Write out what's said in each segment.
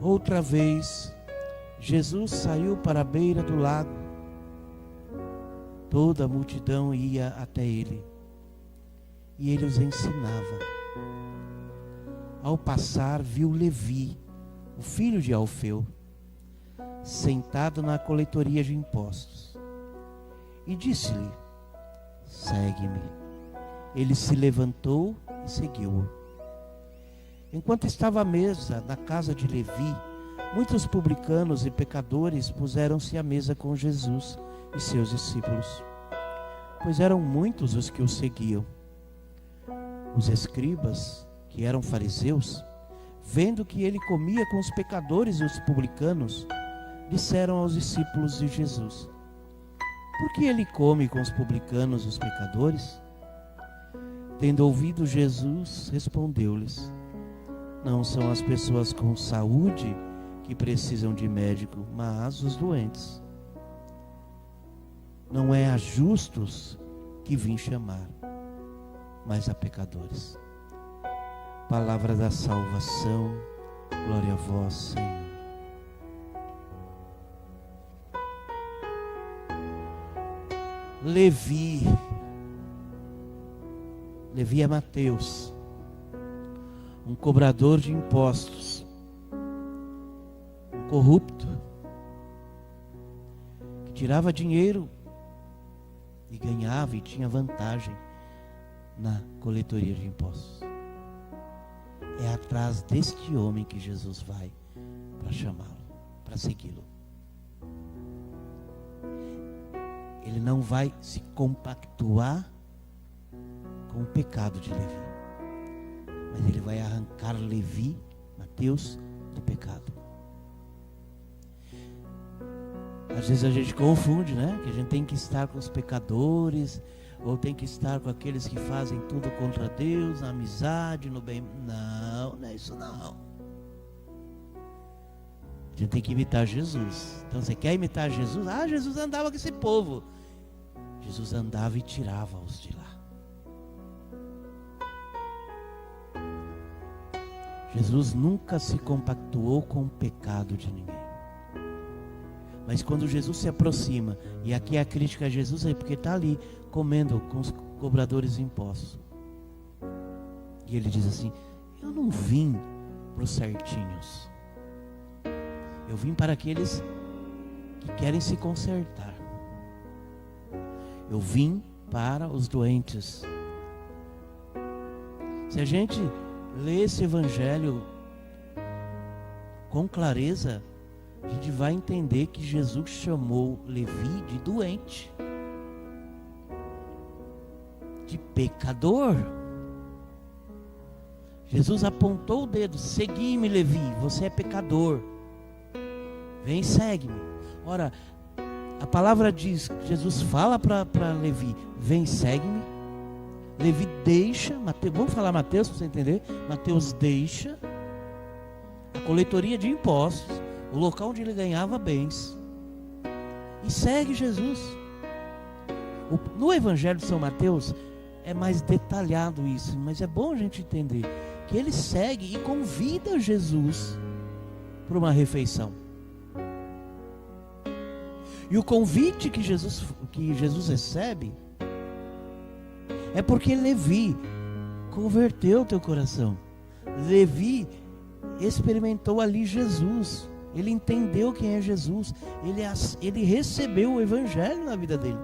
Outra vez, Jesus saiu para a beira do lago. Toda a multidão ia até ele, e ele os ensinava. Ao passar, viu Levi, o filho de Alfeu, sentado na coletoria de impostos, e disse-lhe: segue-me. Ele se levantou e seguiu-o. Enquanto estava à mesa na casa de Levi, muitos publicanos e pecadores puseram-se à mesa com Jesus e seus discípulos, pois eram muitos os que o seguiam. Os escribas, que eram fariseus, vendo que ele comia com os pecadores e os publicanos, disseram aos discípulos de Jesus: por que ele come com os publicanos e os pecadores? Tendo ouvido Jesus, respondeu-lhes: não são as pessoas com saúde que precisam de médico, mas os doentes. Não é a justos que vim chamar, mas a pecadores. Palavra da salvação, glória a vós, Senhor. Levi é Mateus, um cobrador de impostos, um corrupto, que tirava dinheiro e ganhava e tinha vantagem na coletoria de impostos. É atrás deste homem que Jesus vai para chamá-lo, para segui-lo. Ele não vai se compactuar com o pecado de Levi, mas ele vai arrancar Levi, Mateus, do pecado. Às vezes a gente confunde, né? Que a gente tem que estar com os pecadores, ou tem que estar com aqueles que fazem tudo contra Deus, na amizade, no bem. Não, não é isso não. A gente tem que imitar Jesus. Então você quer imitar Jesus? Ah, Jesus andava com esse povo. Jesus andava e tirava-os de lá. Jesus nunca se compactuou com o pecado de ninguém. Mas quando Jesus se aproxima, e aqui a crítica a Jesus é porque está ali comendo com os cobradores de impostos. E ele diz assim: eu não vim para os certinhos. Eu vim para aqueles que querem se consertar. Eu vim para os doentes. Se a gente lê esse evangelho com clareza, a gente vai entender que Jesus chamou Levi de doente, de pecador. Jesus apontou o dedo: segui-me, Levi, você é pecador, vem, segue-me. Ora, a palavra diz, Jesus fala para Levi: vem, segue-me. Levi deixa, Mateus, vamos falar Mateus para você entender. Mateus deixa a coletoria de impostos, o local onde ele ganhava bens, e segue Jesus. No Evangelho de São Mateus é mais detalhado isso, mas é bom a gente entender que ele segue e convida Jesus para uma refeição. E o convite que Jesus recebe é porque Levi converteu teu coração. Levi experimentou ali Jesus. Ele entendeu quem é Jesus. Ele recebeu o evangelho na vida dele.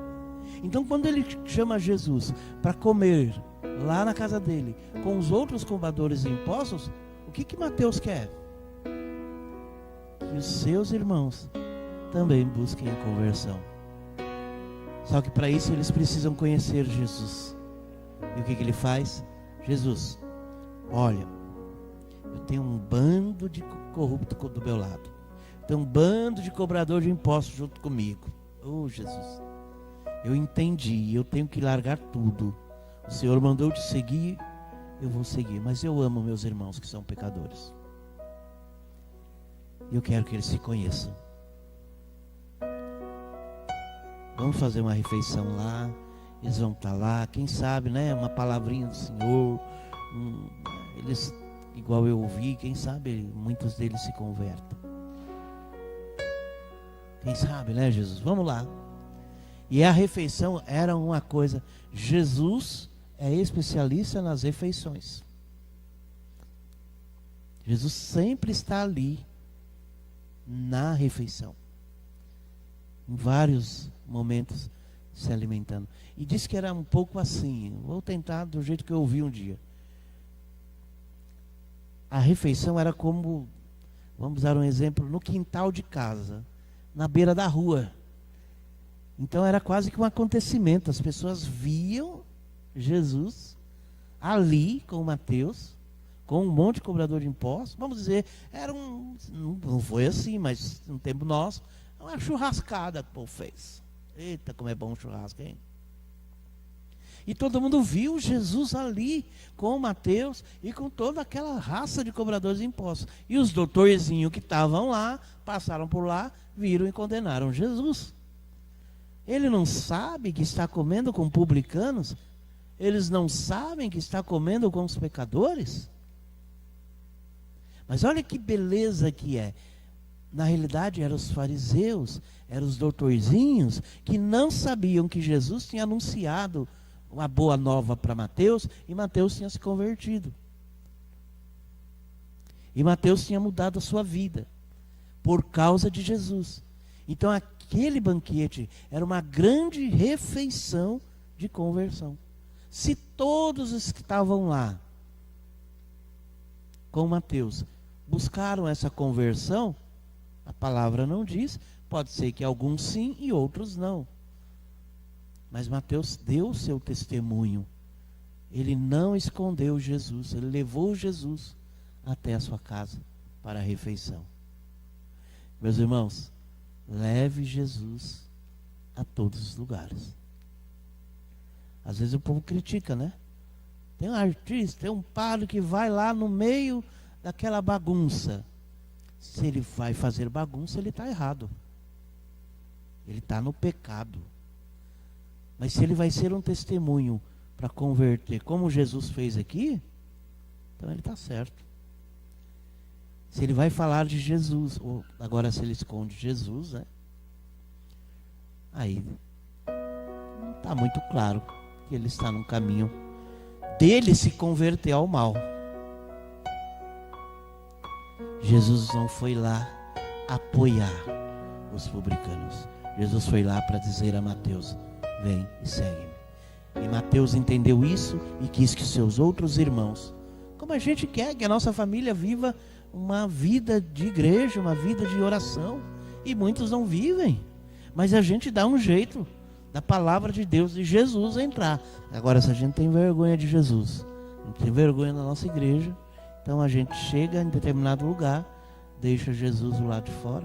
Então quando ele chama Jesus para comer lá na casa dele com os outros cobradores de impostos, o que Mateus quer? Que os seus irmãos também busquem a conversão. Só que para isso eles precisam conhecer Jesus. E o que ele faz? Jesus, olha, eu tenho um bando de corrupto do meu lado, tem um bando de cobrador de impostos junto comigo. Oh Jesus, eu entendi, eu tenho que largar tudo. O Senhor mandou te seguir, eu vou seguir, mas eu amo meus irmãos que são pecadores. E eu quero que eles se conheçam. Vamos fazer uma refeição lá. Eles vão estar lá, quem sabe, né? Uma palavrinha do Senhor. Eles igual eu ouvi, quem sabe muitos deles se convertam. Quem sabe, né, Jesus? Vamos lá. E a refeição era uma coisa. Jesus é especialista nas refeições. Jesus sempre está ali na refeição, em vários momentos se alimentando. E disse que era um pouco assim. Vou tentar do jeito que eu ouvi um dia. A refeição era como, vamos dar um exemplo, no quintal de casa, na beira da rua. Então era quase que um acontecimento. As pessoas viam Jesus ali com Mateus, com um monte de cobrador de impostos. Vamos dizer, não foi assim, mas no tempo nosso, uma churrascada que o povo fez. Eita, como é bom o churrasco, hein? E todo mundo viu Jesus ali com Mateus e com toda aquela raça de cobradores de impostos. E os doutorzinhos que estavam lá, passaram por lá, viram e condenaram Jesus. Ele não sabe que está comendo com publicanos? Eles não sabem que está comendo com os pecadores? Mas olha que beleza que é. Na realidade eram os fariseus, eram os doutorzinhos que não sabiam que Jesus tinha anunciado uma boa nova para Mateus, e Mateus tinha se convertido. E Mateus tinha mudado a sua vida por causa de Jesus. Então aquele banquete era uma grande refeição de conversão. Se todos os que estavam lá com Mateus buscaram essa conversão, a palavra não diz, pode ser que alguns sim e outros não. Mas Mateus deu o seu testemunho. Ele não escondeu Jesus, ele levou Jesus até a sua casa para a refeição. Meus irmãos, leve Jesus a todos os lugares. Às vezes o povo critica, né? Tem um artista, tem um padre que vai lá no meio daquela bagunça. Se ele vai fazer bagunça, ele está errado. Ele está no pecado. Mas se ele vai ser um testemunho para converter, como Jesus fez aqui, então ele está certo. Se ele vai falar de Jesus, ou agora se ele esconde Jesus, né? Aí não está muito claro que ele está no caminho dele se converter ao mal. Jesus não foi lá apoiar os publicanos. Jesus foi lá para dizer a Mateus: vem e segue-me. E Mateus entendeu isso e quis que seus outros irmãos, como a gente quer que a nossa família viva uma vida de igreja, uma vida de oração, e muitos não vivem, mas a gente dá um jeito da palavra de Deus, de Jesus entrar. Agora, se a gente tem vergonha de Jesus, não tem vergonha da nossa igreja, então a gente chega em determinado lugar, deixa Jesus do lado de fora,